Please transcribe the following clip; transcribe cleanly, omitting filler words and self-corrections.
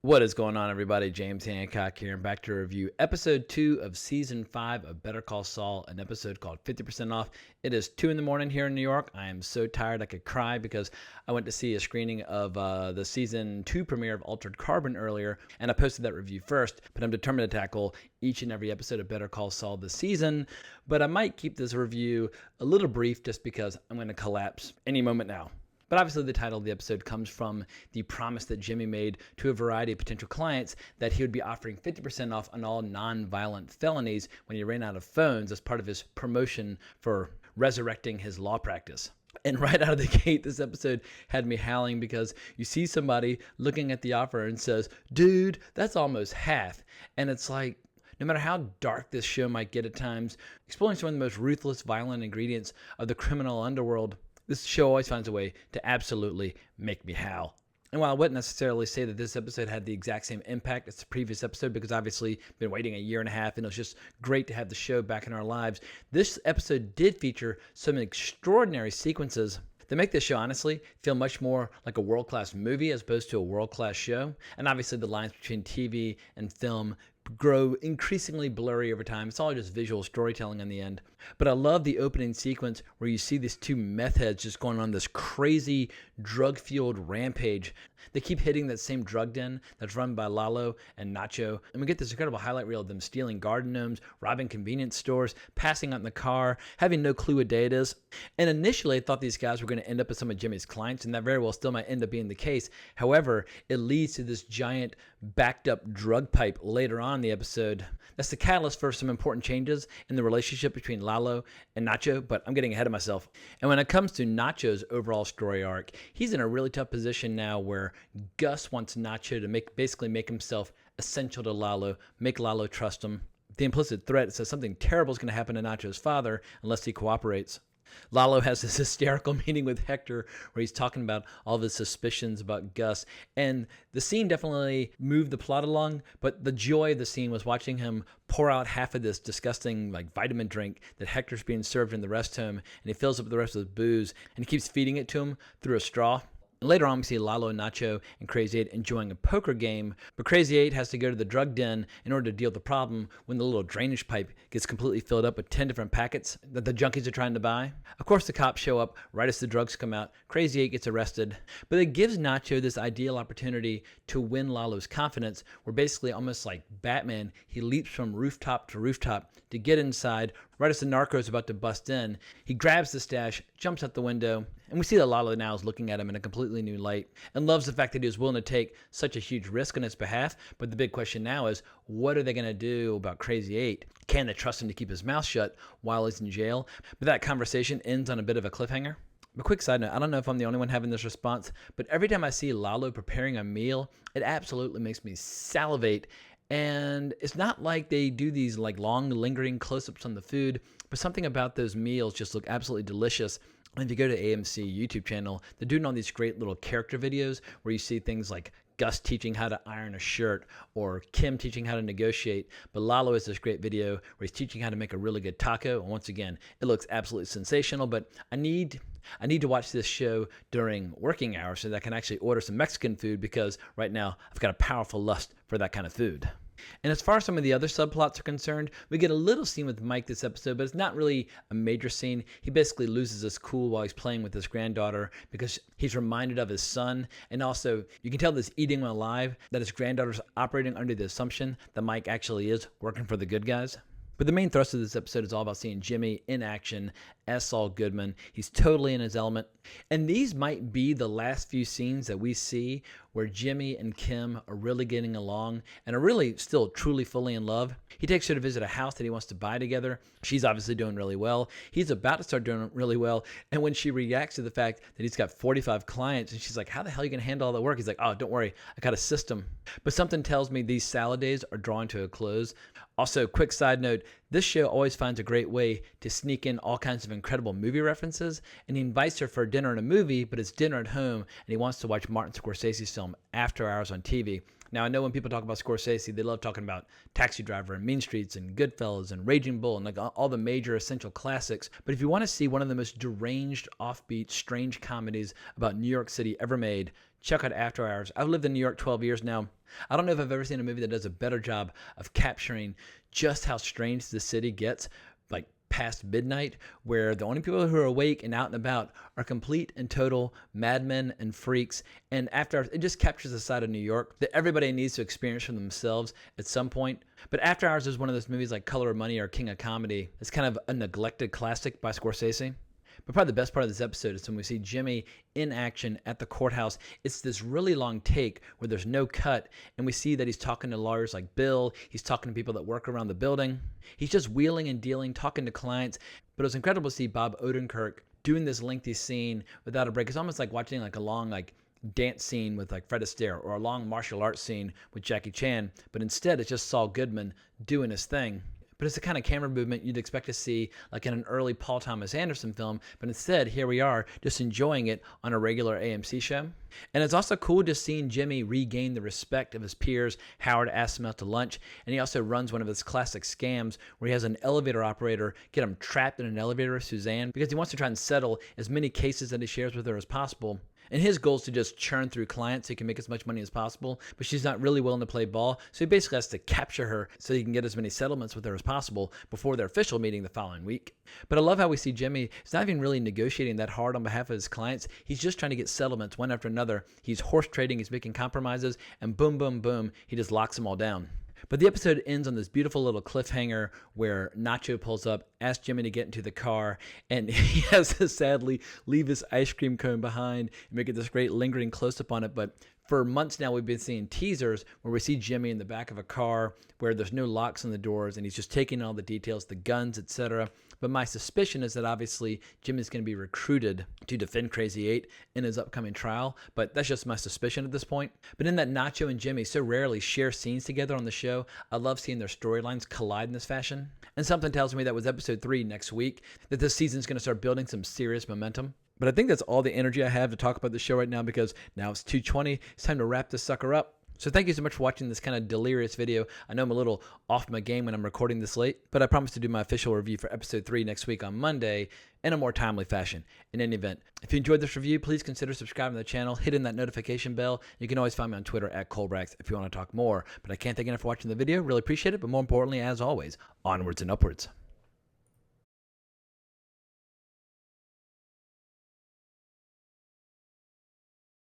What is going on, everybody? James Hancock here, and back to review episode 2 of season 5 of Better Call Saul, an episode called 50% Off. It is 2 in the morning here in New York. I am so tired I could cry because I went to see a screening of the season 2 premiere of Altered Carbon earlier, and I posted that review first, but I'm determined to tackle each and every episode of Better Call Saul this season, but I might keep this review a little brief just because I'm going to collapse any moment now. But obviously the title of the episode comes from the promise that Jimmy made to a variety of potential clients that he would be offering 50% off on all non-violent felonies when he ran out of phones as part of his promotion for resurrecting his law practice. And right out of the gate, this episode had me howling because you see somebody looking at the offer and says, dude, that's almost half. And it's like, no matter how dark this show might get at times, exploring some of the most ruthless, violent ingredients of the criminal underworld, this show always finds a way to absolutely make me howl. And while I wouldn't necessarily say that this episode had the exact same impact as the previous episode, because obviously been waiting a year and a half and it was just great to have the show back in our lives, this episode did feature some extraordinary sequences that make this show honestly feel much more like a world-class movie as opposed to a world-class show. And obviously the lines between TV and film grow increasingly blurry over time. It's all just visual storytelling in the end. But I love the opening sequence where you see these two meth heads just going on this crazy drug-fueled rampage. They keep hitting that same drug den that's run by Lalo and Nacho. And we get this incredible highlight reel of them stealing garden gnomes, robbing convenience stores, passing out in the car, having no clue what day it is. And initially I thought these guys were going to end up as some of Jimmy's clients, and that very well still might end up being the case. However, it leads to this giant backed up drug pipe later on in the episode. That's the catalyst for some important changes in the relationship between Lalo and Nacho, but I'm getting ahead of myself. And when it comes to Nacho's overall story arc, he's in a really tough position now where Gus wants Nacho to basically make himself essential to Lalo, make Lalo trust him. The implicit threat says something terrible is going to happen to Nacho's father unless he cooperates. Lalo has this hysterical meeting with Hector where he's talking about all of his suspicions about Gus, and the scene definitely moved the plot along, but the joy of the scene was watching him pour out half of this disgusting vitamin drink that Hector's being served in the rest home, and he fills up the rest with booze, and he keeps feeding it to him through a straw. Later on, we see Lalo, Nacho, and Crazy 8 enjoying a poker game, but Crazy 8 has to go to the drug den in order to deal with the problem when the little drainage pipe gets completely filled up with 10 different packets that the junkies are trying to buy. Of course, the cops show up right as the drugs come out. Crazy 8 gets arrested, but it gives Nacho this ideal opportunity to win Lalo's confidence, where basically, almost like Batman, he leaps from rooftop to rooftop to get inside. Right as the narco is about to bust in, he grabs the stash, jumps out the window, and we see that Lalo now is looking at him in a completely new light and loves the fact that he was willing to take such a huge risk on his behalf. But the big question now is, what are they going to do about Crazy 8? Can they trust him to keep his mouth shut while he's in jail? But that conversation ends on a bit of a cliffhanger. A quick side note, I don't know if I'm the only one having this response, but every time I see Lalo preparing a meal, it absolutely makes me salivate. And it's not like they do these long lingering close-ups on the food, but something about those meals just look absolutely delicious. And if you go to AMC YouTube channel, they're doing all these great little character videos where you see things like Gus teaching how to iron a shirt or Kim teaching how to negotiate. But Lalo has this great video where he's teaching how to make a really good taco. And once again, it looks absolutely sensational, but I need to watch this show during working hours so that I can actually order some Mexican food, because right now I've got a powerful lust for that kind of food. And as far as some of the other subplots are concerned, we get a little scene with Mike this episode, but it's not really a major scene. He basically loses his cool while he's playing with his granddaughter because he's reminded of his son. And also, you can tell this eating him alive that his granddaughter's operating under the assumption that Mike actually is working for the good guys. But the main thrust of this episode is all about seeing Jimmy in action as Saul Goodman. He's totally in his element. And these might be the last few scenes that we see where Jimmy and Kim are really getting along and are really still truly fully in love. He takes her to visit a house that he wants to buy together. She's obviously doing really well. He's about to start doing really well. And when she reacts to the fact that he's got 45 clients and she's like, how the hell are you going to handle all that work? He's like, oh, don't worry, I got a system. But something tells me these salad days are drawing to a close. Also, quick side note, this show always finds a great way to sneak in all kinds of incredible movie references, and he invites her for dinner and a movie, but it's dinner at home, and he wants to watch Martin Scorsese's film After Hours on TV. Now, I know when people talk about Scorsese, they love talking about Taxi Driver and Mean Streets and Goodfellas and Raging Bull and all the major essential classics. But if you want to see one of the most deranged, offbeat, strange comedies about New York City ever made, check out After Hours. I've lived in New York 12 years now. I don't know if I've ever seen a movie that does a better job of capturing just how strange the city gets, like past midnight, where the only people who are awake and out and about are complete and total madmen and freaks. And After Hours, it just captures a side of New York that everybody needs to experience for themselves at some point. But After Hours is one of those movies like Color of Money or King of Comedy. It's kind of a neglected classic by Scorsese. But probably the best part of this episode is when we see Jimmy in action at the courthouse. It's this really long take where there's no cut, and we see that he's talking to lawyers like Bill. He's talking to people that work around the building. He's just wheeling and dealing, talking to clients. But it was incredible to see Bob Odenkirk doing this lengthy scene without a break. It's almost like watching like a long dance scene with like Fred Astaire, or a long martial arts scene with Jackie Chan. But instead, it's just Saul Goodman doing his thing. But it's the kind of camera movement you'd expect to see like in an early Paul Thomas Anderson film. But instead, here we are just enjoying it on a regular AMC show. And it's also cool just seeing Jimmy regain the respect of his peers. Howard asks him out to lunch, and he also runs one of his classic scams where he has an elevator operator get him trapped in an elevator with Suzanne because he wants to try and settle as many cases that he shares with her as possible. And his goal is to just churn through clients so he can make as much money as possible, but she's not really willing to play ball, so he basically has to capture her so he can get as many settlements with her as possible before their official meeting the following week. But I love how we see Jimmy is not even really negotiating that hard on behalf of his clients. He's just trying to get settlements one after another. He's horse trading, he's making compromises, and boom, boom, boom, he just locks them all down. But the episode ends on this beautiful little cliffhanger where Nacho pulls up, asks Jimmy to get into the car, and he has to sadly leave his ice cream cone behind and make it this great lingering close-up on it. But for months now, we've been seeing teasers where we see Jimmy in the back of a car where there's no locks on the doors, and he's just taking all the details, the guns, etc. But my suspicion is that obviously Jimmy's going to be recruited to defend Crazy 8 in his upcoming trial, but that's just my suspicion at this point. But in that Nacho and Jimmy so rarely share scenes together on the show, I love seeing their storylines collide in this fashion. And something tells me that with episode 3 next week, that this season's going to start building some serious momentum. But I think that's all the energy I have to talk about the show right now, because now it's 2:20. It's time to wrap this sucker up. So thank you so much for watching this kind of delirious video. I know I'm a little off my game when I'm recording this late, but I promise to do my official review for episode 3 next week on Monday in a more timely fashion. In any event, if you enjoyed this review, please consider subscribing to the channel, hitting that notification bell. You can always find me on Twitter at Colbrax if you want to talk more. But I can't thank you enough for watching the video. Really appreciate it. But more importantly, as always, onwards and upwards.